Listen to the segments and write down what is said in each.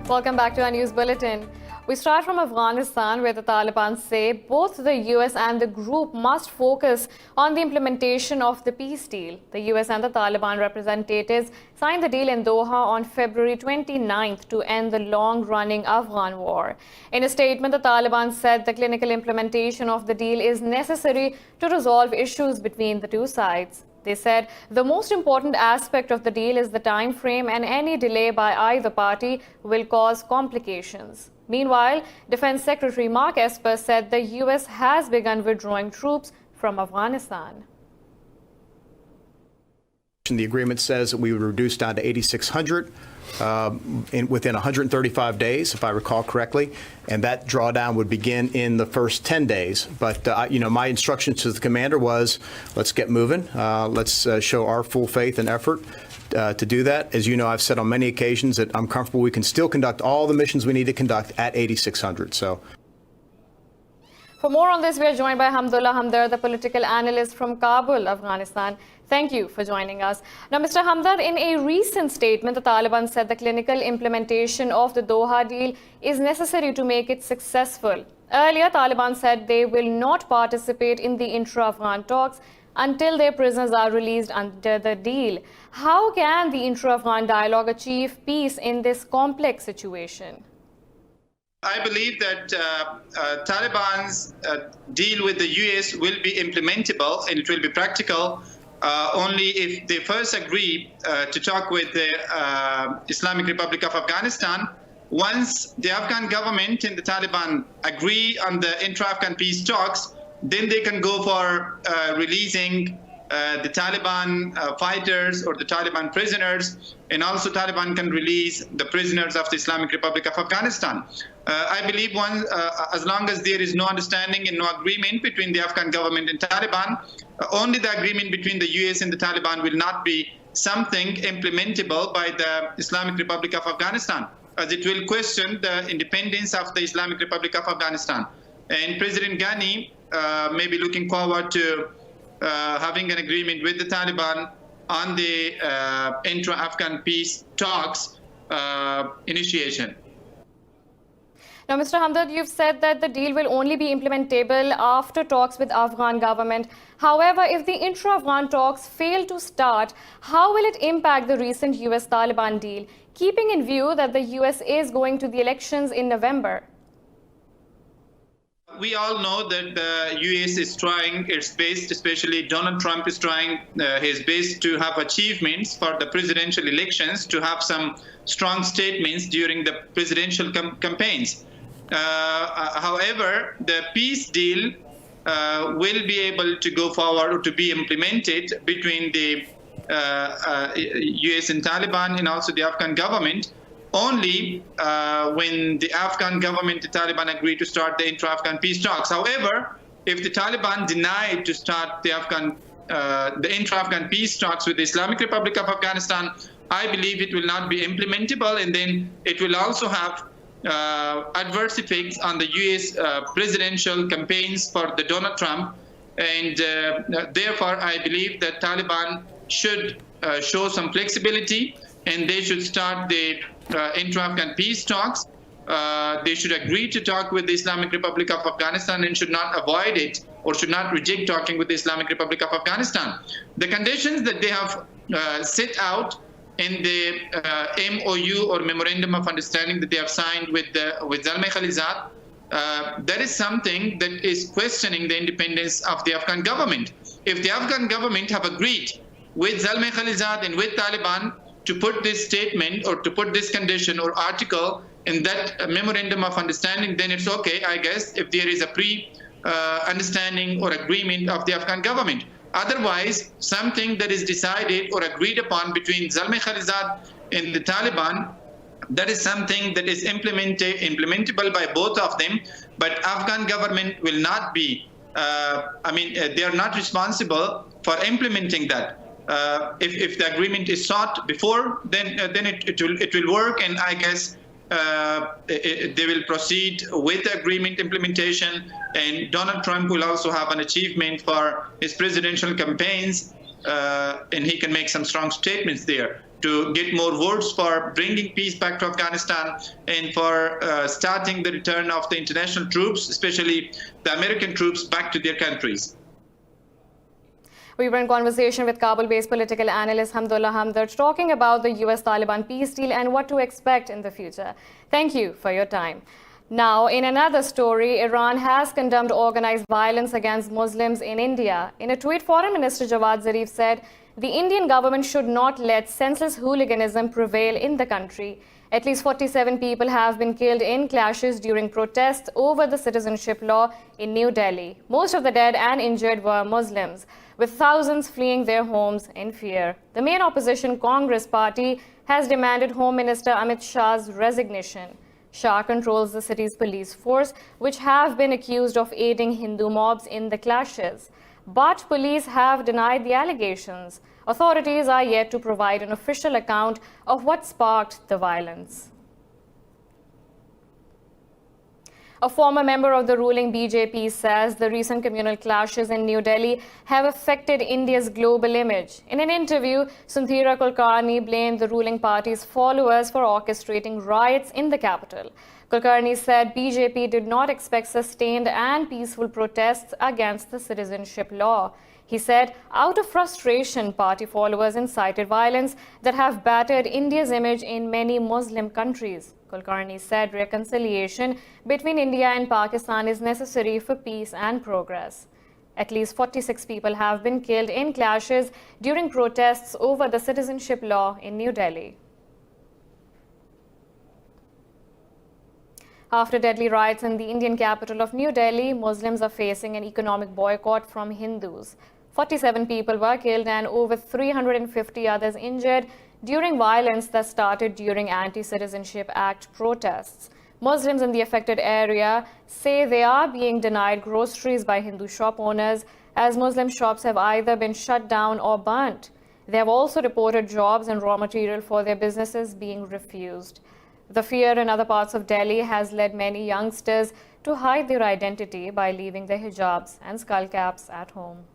Welcome back to our news bulletin. We start from Afghanistan, where the Taliban say both the US and the group must focus on the implementation of the peace deal. The US and the Taliban representatives signed the deal in Doha on February 29th to end the long-running Afghan war. In a statement, the Taliban said the clinical implementation of the deal is necessary to resolve issues between the two sides. They said the most important aspect of the deal is the time frame, and any delay by either party will cause complications. Meanwhile, Defense Secretary Mark Esper said the US has begun withdrawing troops from Afghanistan. The agreement says that we would reduce down to 8,600 within 135 days, if I recall correctly, and that drawdown would begin in the first 10 days. But, my instructions to the commander was, let's get moving. Let's show our full faith and effort to do that. As you know, I've said on many occasions that I'm comfortable we can still conduct all the missions we need to conduct at 8,600. So. For more on this, we are joined by Hamdullah Hamdard, the political analyst from Kabul, Afghanistan. Thank you for joining us. Now, Mr. Hamdard, in a recent statement, the Taliban said the clinical implementation of the Doha deal is necessary to make it successful. Earlier, Taliban said they will not participate in the intra-Afghan talks until their prisoners are released under the deal. How can the intra-Afghan dialogue achieve peace in this complex situation? I believe that Taliban's deal with the US will be implementable and it will be practical only if they first agree to talk with the Islamic Republic of Afghanistan. Once the Afghan government and the Taliban agree on the intra-Afghan peace talks, then they can go for releasing the Taliban fighters or the Taliban prisoners, and also Taliban can release the prisoners of the Islamic Republic of Afghanistan. I believe as long as there is no understanding and no agreement between the Afghan government and Taliban, only the agreement between the US and the Taliban will not be something implementable by the Islamic Republic of Afghanistan, as it will question the independence of the Islamic Republic of Afghanistan. And President Ghani may be looking forward to having an agreement with the Taliban on the intra-Afghan peace talks initiation. Now, Mr. Hamdard, you've said that the deal will only be implementable after talks with Afghan government. However, if the intra-Afghan talks fail to start, how will it impact the recent US-Taliban deal, keeping in view that the US is going to the elections in November? We all know that the US is trying its best, especially Donald Trump is trying his best to have achievements for the presidential elections, to have some strong statements during the presidential campaigns. However, the peace deal will be able to go forward or to be implemented between the US and Taliban and also the Afghan government only when the Afghan government, the Taliban, agree to start the intra-Afghan peace talks. However, if the Taliban deny to start the intra-Afghan peace talks with the Islamic Republic of Afghanistan, I believe it will not be implementable, and then it will also have adverse effects on the US presidential campaigns for the Donald Trump. And therefore, I believe that Taliban should show some flexibility, and they should start the intra-Afghan peace talks. They should agree to talk with the Islamic Republic of Afghanistan and should not avoid it or should not reject talking with the Islamic Republic of Afghanistan. The conditions that they have set out in the MOU or Memorandum of Understanding that they have signed with Zalmay Khalilzad, that is something that is questioning the independence of the Afghan government. If the Afghan government have agreed with Zalmay Khalilzad and with Taliban to put this statement or to put this condition or article in that Memorandum of Understanding, then it's okay, I guess, if there is a pre-understanding or agreement of the Afghan government. Otherwise, something that is decided or agreed upon between Zalmay Khalilzad and the Taliban, that is something that is implementable by both of them, but Afghan government will not be, they are not responsible for implementing that. If the agreement is sought before, then it will work, and I guess they will proceed with the agreement implementation, and Donald Trump will also have an achievement for his presidential campaigns, and he can make some strong statements there. to get more votes for bringing peace back to Afghanistan and for starting the return of the international troops, especially the American troops, back to their countries. We were in conversation with Kabul-based political analyst Hamdullah Hamdard talking about the US-Taliban peace deal and what to expect in the future. Thank you for your time. Now, in another story, Iran has condemned organized violence against Muslims in India. In a tweet, Foreign Minister Jawad Zarif said, the Indian government should not let senseless hooliganism prevail in the country. At least 47 people have been killed in clashes during protests over the citizenship law in New Delhi. Most of the dead and injured were Muslims, with thousands fleeing their homes in fear. The main opposition Congress party has demanded Home Minister Amit Shah's resignation. Shah controls the city's police force, which have been accused of aiding Hindu mobs in the clashes. But police have denied the allegations. Authorities are yet to provide an official account of what sparked the violence. A former member of the ruling BJP says the recent communal clashes in New Delhi have affected India's global image. In an interview, Sundhira Kulkarni blamed the ruling party's followers for orchestrating riots in the capital. Kulkarni said BJP did not expect sustained and peaceful protests against the citizenship law. He said, out of frustration, party followers incited violence that have battered India's image in many Muslim countries. Kulkarni said reconciliation between India and Pakistan is necessary for peace and progress. At least 46 people have been killed in clashes during protests over the citizenship law in New Delhi. After deadly riots in the Indian capital of New Delhi, Muslims are facing an economic boycott from Hindus. 47 people were killed and over 350 others injured during violence that started during Anti-Citizenship Act protests. Muslims in the affected area say they are being denied groceries by Hindu shop owners as Muslim shops have either been shut down or burnt. They have also reported jobs and raw material for their businesses being refused. The fear in other parts of Delhi has led many youngsters to hide their identity by leaving their hijabs and skull caps at home.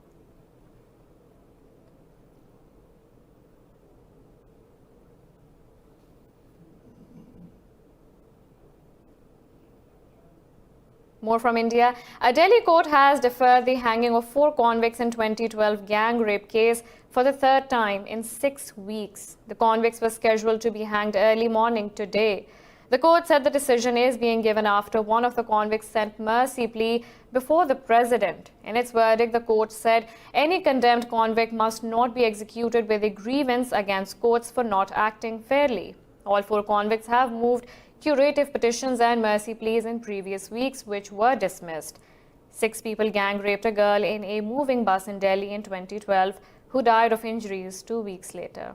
More from India. A Delhi court has deferred the hanging of 4 convicts in 2012 gang rape case for the third time in 6 weeks. The convicts were scheduled to be hanged early morning today. The court said the decision is being given after one of the convicts sent mercy plea before the president. In its verdict, the court said any condemned convict must not be executed with a grievance against courts for not acting fairly. All 4 convicts have moved curative petitions and mercy pleas in previous weeks, which were dismissed. 6 people gang raped a girl in a moving bus in Delhi in 2012, who died of injuries 2 weeks later.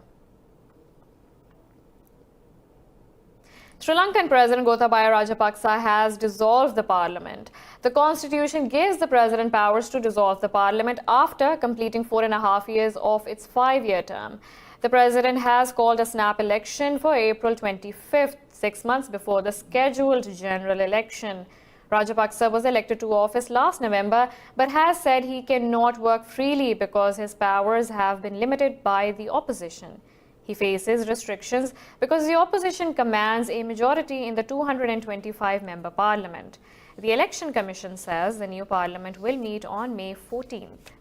Sri Lankan President Gotabaya Rajapaksa has dissolved the parliament. The constitution gives the president powers to dissolve the parliament after completing 4.5 years of its 5-year term. The president has called a snap election for April 25th, 6 months before the scheduled general election. Rajapaksa was elected to office last November, but has said he cannot work freely because his powers have been limited by the opposition. He faces restrictions because the opposition commands a majority in the 225-member parliament. The Election Commission says the new parliament will meet on May 14th.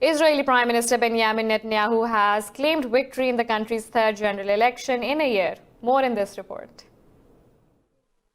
Israeli Prime Minister Benjamin Netanyahu has claimed victory in the country's 3rd general election in a year. More in this report.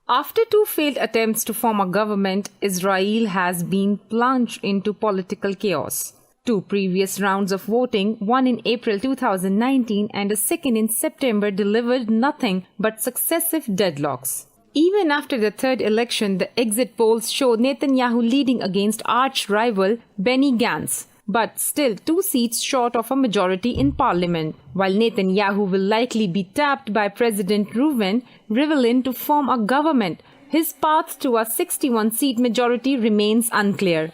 After 2 failed attempts to form a government, Israel has been plunged into political chaos. 2 previous rounds of voting, one in April 2019 and a second in September, delivered nothing but successive deadlocks. Even after the 3rd election, the exit polls show Netanyahu leading against arch-rival Benny Gantz, but still 2 seats short of a majority in parliament. While Netanyahu will likely be tapped by President Reuven Rivlin to form a government, his path to a 61-seat majority remains unclear.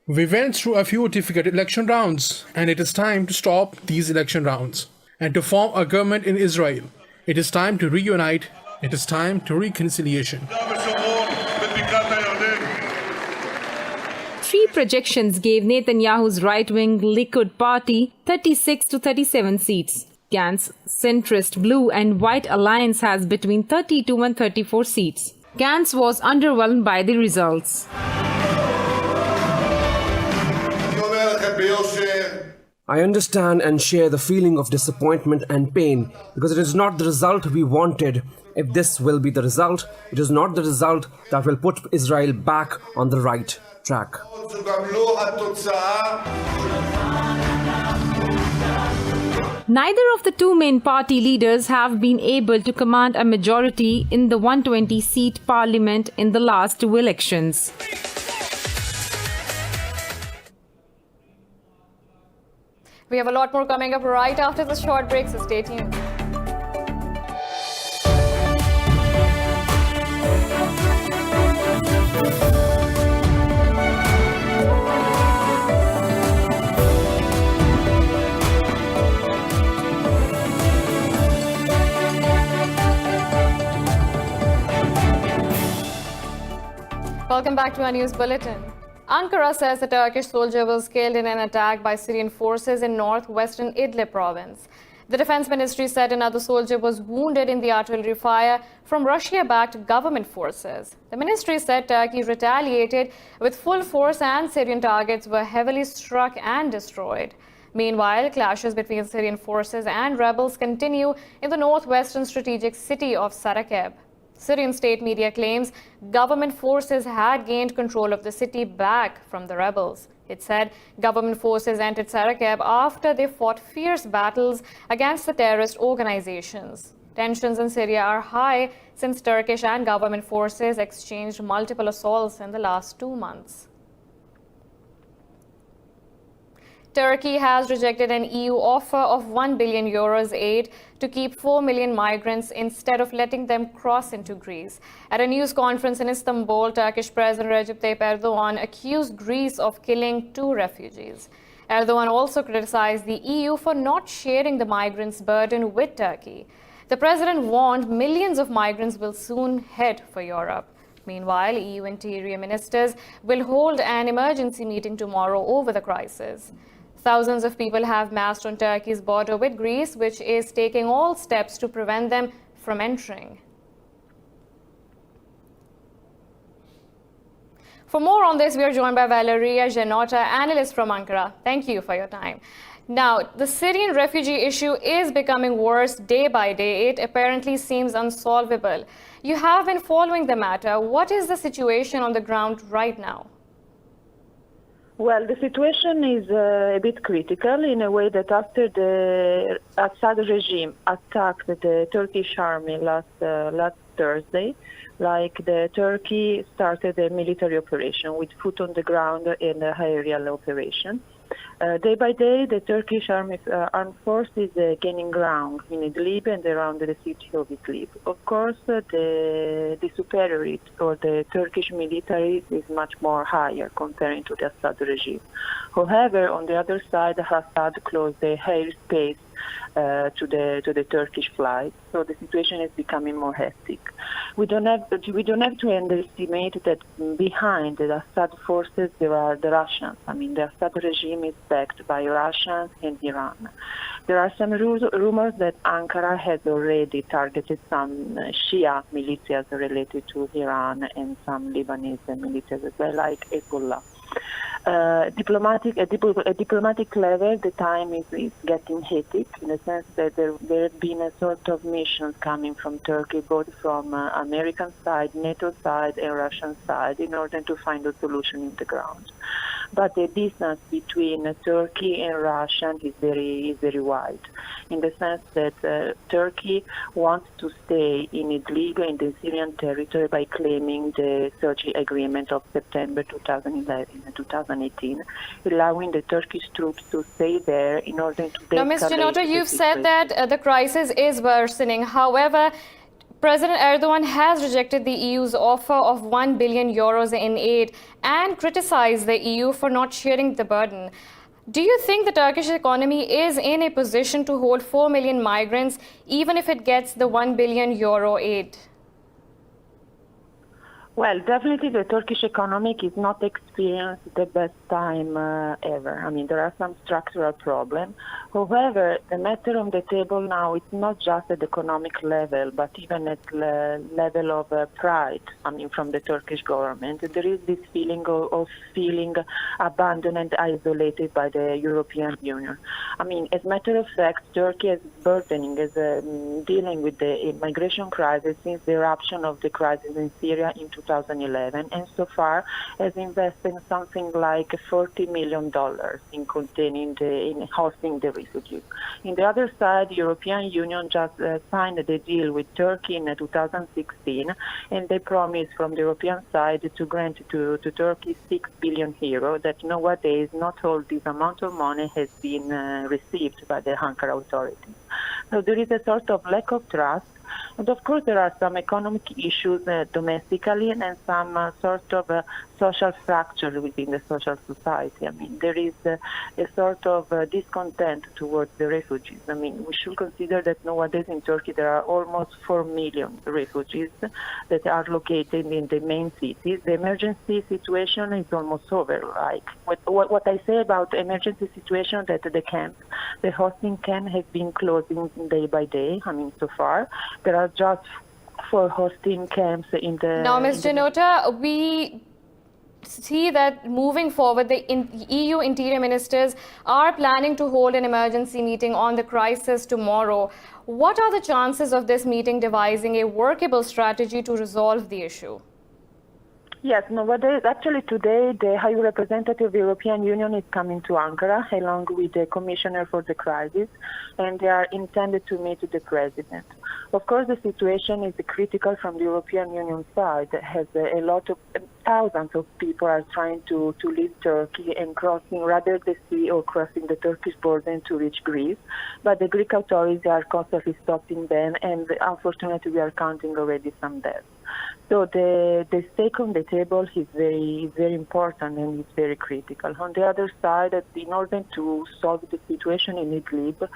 We went through a few difficult election rounds, and it is time to stop these election rounds and to form a government in Israel. It is time to reunite It is time to reconciliation. Three projections gave Netanyahu's right-wing Likud party 36 to 37 seats. Gantz's centrist blue and white alliance has between 32 and 34 seats. Gantz was underwhelmed by the results. I understand and share the feeling of disappointment and pain because it is not the result we wanted. If this will be the result, it is not the result that will put Israel back on the right track. Neither of the two main party leaders have been able to command a majority in the 120-seat parliament in the last two elections. We have a lot more coming up right after this short break, so stay tuned. Welcome back to our news bulletin. Ankara says a Turkish soldier was killed in an attack by Syrian forces in northwestern Idlib province. The defense ministry said another soldier was wounded in the artillery fire from Russia-backed government forces. The ministry said Turkey retaliated with full force and Syrian targets were heavily struck and destroyed. Meanwhile, clashes between Syrian forces and rebels continue in the northwestern strategic city of Sarakeb. Syrian state media claims government forces had gained control of the city back from the rebels. It said government forces entered Sarakeb after they fought fierce battles against the terrorist organizations. Tensions in Syria are high since Turkish and government forces exchanged multiple assaults in the last 2 months. Turkey has rejected an EU offer of €1 billion aid to keep 4 million migrants instead of letting them cross into Greece. At a news conference in Istanbul, Turkish President Recep Tayyip Erdogan accused Greece of killing 2 refugees. Erdogan also criticized the EU for not sharing the migrants' burden with Turkey. The president warned millions of migrants will soon head for Europe. Meanwhile, EU interior ministers will hold an emergency meeting tomorrow over the crisis. Thousands of people have massed on Turkey's border with Greece, which is taking all steps to prevent them from entering. For more on this, we are joined by Valeria Janota, analyst from Ankara. Thank you for your time. Now, the Syrian refugee issue is becoming worse day by day. It apparently seems unsolvable. You have been following the matter. What is the situation on the ground right now? Well, the situation is a bit critical in a way that after the Assad regime attacked the Turkish army last Thursday, the Turkey started a military operation with foot on the ground in the aerial operation. Day by day, the Turkish armed force is gaining ground in Idlib and around the city of Idlib. Of course, the superiority or the Turkish military is much more higher comparing to the Assad regime. However, on the other side, Assad closed the airspace to the Turkish flight, so the situation is becoming more hectic. We don't have to underestimate that behind the Assad forces there are the Russians. I mean, the Assad regime is backed by Russia and Iran. There are some rumors that Ankara has already targeted some Shia militias related to Iran and some Lebanese militias as well, like Hezbollah. Diplomatic level, the time is getting hectic in the sense that there have been a sort of missions coming from Turkey, both from American side, NATO side, and Russian side, in order to find a solution in the ground. But the distance between Turkey and Russia is very wide, in the sense that Turkey wants to stay in Idlib, in the Syrian territory, by claiming the Sochi agreement of September 2011 and 2018, allowing the Turkish troops to stay there in order to... Now, Ms. Janota, you've said that the crisis is worsening. However, President Erdogan has rejected the EU's offer of €1 billion in aid and criticized the EU for not sharing the burden. Do you think the Turkish economy is in a position to hold 4 million migrants, even if it gets the €1 billion aid? Well, definitely the Turkish economy is not experiencing the best time ever. I mean, there are some structural problems. However, the matter on the table now, it's not just at the economic level, but even at the level of pride, I mean, from the Turkish government. There is this feeling of feeling abandoned and isolated by the European Union. I mean, as a matter of fact, Turkey is dealing with the migration crisis since the eruption of the crisis in Syria in 2011, and so far has invested something like $40 million in hosting the refugees. In the other side, the European Union just signed the deal with Turkey in 2016, and they promised from the European side to grant to Turkey €6 billion, that nowadays not all this amount of money has been received by the Ankara authorities. So there is a sort of lack of trust. And of course, there are some economic issues domestically and some sort of social fracture within the social society. I mean, there is a sort of discontent towards the refugees. I mean, we should consider that nowadays in Turkey there are almost 4 million refugees that are located in the main cities. The emergency situation is almost over. Like what I say about the emergency situation, that the hosting camp has been closing day by day. I mean, so far there are just 4 hosting camps in the... Now, Ms. Janota, we see that moving forward, the EU interior ministers are planning to hold an emergency meeting on the crisis tomorrow. What are the chances of this meeting devising a workable strategy to resolve the issue? Yes, actually today the High Representative of the European Union is coming to Ankara along with the Commissioner for the Crisis, and they are intended to meet the President. Of course, the situation is critical from the European Union side. It has a lot of thousands of people are trying to leave Turkey and crossing rather the sea or crossing the Turkish border to reach Greece. But the Greek authorities are constantly stopping them, and unfortunately we are counting already some deaths. So the stake on the table is very important and it's very critical. On the other side, in order to solve the situation in Idlib,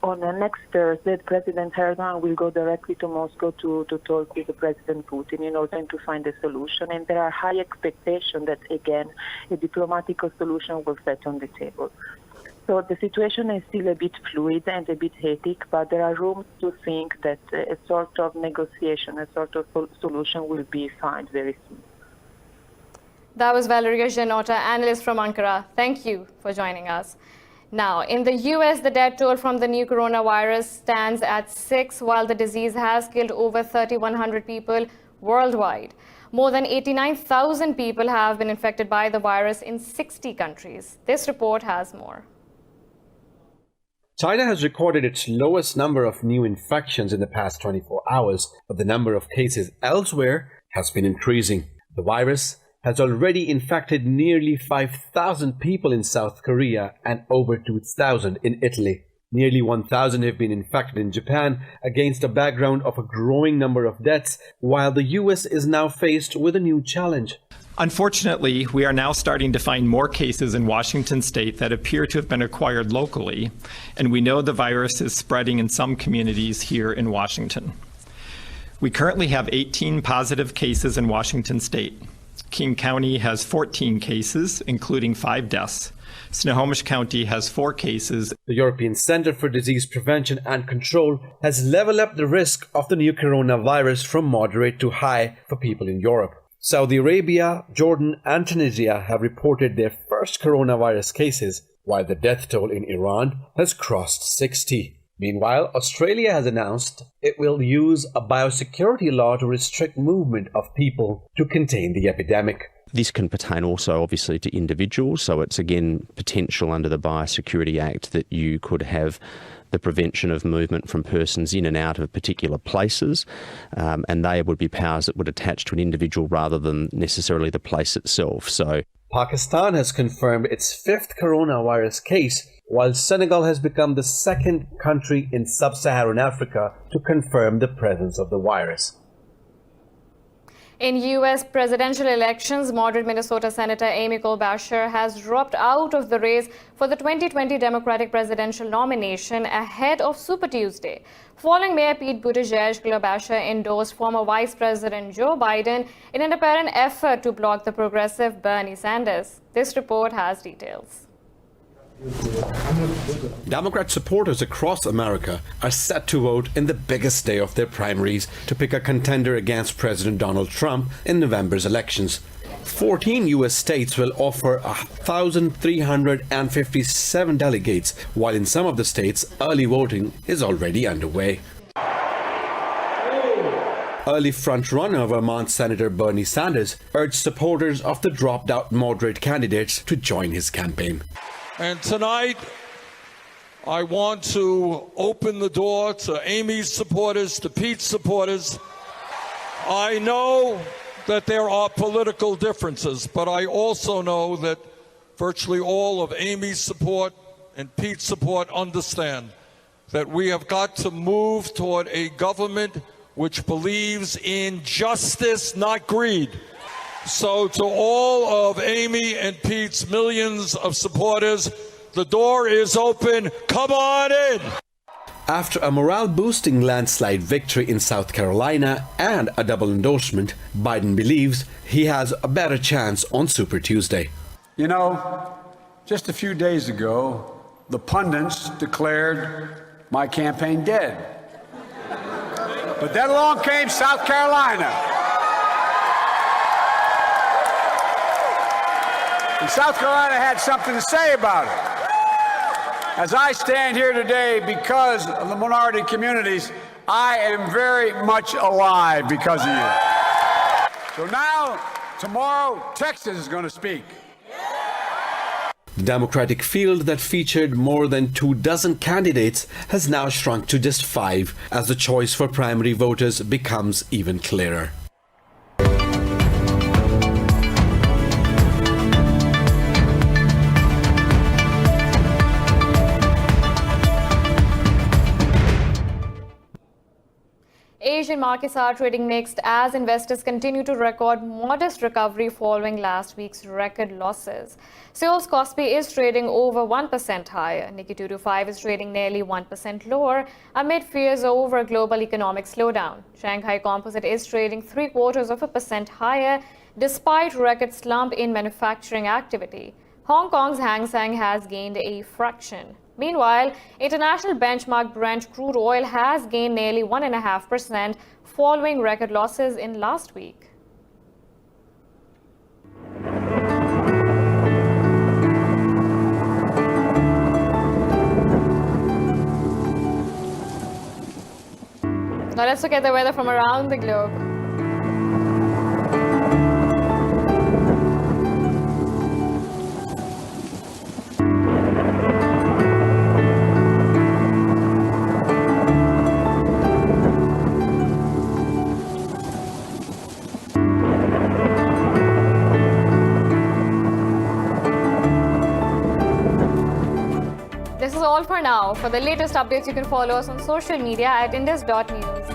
on the next Thursday, President Erdogan will go directly to Moscow to talk with President Putin in order to find a solution. And there are high expectations that, again, a diplomatic solution will set on the table. So the situation is still a bit fluid and a bit hectic, but there are rooms to think that a sort of negotiation, a sort of solution will be found very soon. That was Valeria Janota, analyst from Ankara. Thank you for joining us. Now, in the US, the death toll from the new coronavirus stands at 6, while the disease has killed over 3,100 people worldwide. More than 89,000 people have been infected by the virus in 60 countries. This report has more. China has recorded its lowest number of new infections in the past 24 hours, but the number of cases elsewhere has been increasing. The virus has already infected nearly 5,000 people in South Korea and over 2,000 in Italy. Nearly 1,000 have been infected in Japan against a background of a growing number of deaths, while the US is now faced with a new challenge. Unfortunately, we are now starting to find more cases in Washington state that appear to have been acquired locally, and we know the virus is spreading in some communities here in Washington. We currently have 18 positive cases in Washington state. King County has 14 cases, including 5 deaths. Snohomish County has 4 cases. The European Centre for Disease Prevention and Control has leveled up the risk of the new coronavirus from moderate to high for people in Europe. Saudi Arabia, Jordan and Tunisia have reported their first coronavirus cases, while the death toll in Iran has crossed 60. Meanwhile, Australia has announced it will use a biosecurity law to restrict movement of people to contain the epidemic. This can pertain also obviously to individuals, so it's again potential under the Biosecurity Act that you could have the prevention of movement from persons in and out of particular places, and they would be powers that would attach to an individual rather than necessarily the place itself. So, Pakistan has confirmed its 5th coronavirus case, while Senegal has become the 2nd country in sub-Saharan Africa to confirm the presence of the virus. In U.S. presidential elections, moderate Minnesota Senator Amy Klobuchar has dropped out of the race for the 2020 Democratic presidential nomination ahead of Super Tuesday. Following Mayor Pete Buttigieg, Klobuchar endorsed former Vice President Joe Biden in an apparent effort to block the progressive Bernie Sanders. This report has details. Democrat supporters across America are set to vote in the biggest day of their primaries to pick a contender against President Donald Trump in November's elections. 14 U.S. states will offer 1,357 delegates, while in some of the states, early voting is already underway. Early front-runner Vermont Senator Bernie Sanders urged supporters of the dropped-out moderate candidates to join his campaign. And tonight, I want to open the door to Amy's supporters, to Pete's supporters. I know that there are political differences, but I also know that virtually all of Amy's support and Pete's support understand that we have got to move toward a government which believes in justice, not greed. So to all of Amy and Pete's millions of supporters, the door is open. Come on in. After a morale-boosting landslide victory in South Carolina and a double endorsement, Biden believes he has a better chance on Super Tuesday. You know, just a few days ago, the pundits declared my campaign dead. But then along came South Carolina. And South Carolina had something to say about it. As I stand here today, because of the minority communities, I am very much alive because of you. So now, tomorrow, Texas is going to speak. The Democratic field that featured more than 24 candidates has now shrunk to just 5 as the choice for primary voters becomes even clearer. Asian markets are trading mixed as investors continue to record modest recovery following last week's record losses. Seoul's Kospi is trading over 1% higher. Nikkei 225 is trading nearly 1% lower amid fears over a global economic slowdown. Shanghai Composite is trading 0.75% higher despite record slump in manufacturing activity. Hong Kong's Hang Seng has gained a fraction. Meanwhile, international benchmark Brent crude oil has gained nearly 1.5% following record losses in last week. Now let's look at the weather from around the globe. This is all for now. For the latest updates, you can follow us on social media at indus.news.